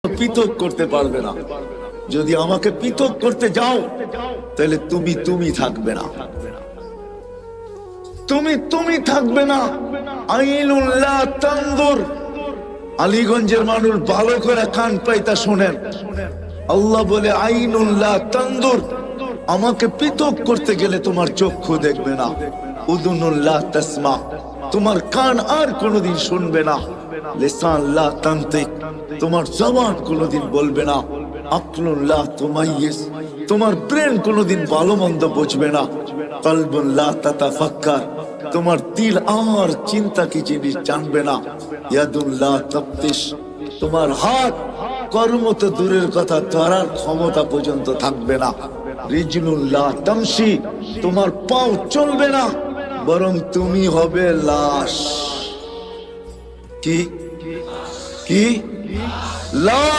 পৃথক করতে পারবে না। যদি আমাকে পৃথক করতে যাও তাহলে তুমি থাকবে না, তুমি থাকবে না। আইনুল্লাহ তানদুর। আলীগঞ্জের মানুষ ভালো করে কান পাইতা শোনেন, আল্লাহ বলে আইনুল্লাহ তানদুর। আমাকে পৃথক করতে গেলে তোমার চক্ষু দেখবে না। উযুনুল্লাহ তাসমা, তোমার কান আর কোনোদিন শুনবে না। লিসান লা তানতিক, তোমার জবান কোনোদিন বলবে না। আকলুল্লাহ তুমাইয়িজ, তোমার ব্রেন কোনোদিন ভালো মন্দ বুঝবে না। কলবুন লা তাতাফাক্কার, তোমার দিল আর চিন্তা কি জিনিস জানবে না। ইয়াদুল্লাহ তাফতিশ, তোমার হাত কর্ম তো দূরের কথা ধরার ক্ষমতা পর্যন্ত থাকবে না। রিজলুল্লাহ তামশি, তোমার পাও চলবে না, বরং তুমি হবে লাশ। কি লাশ?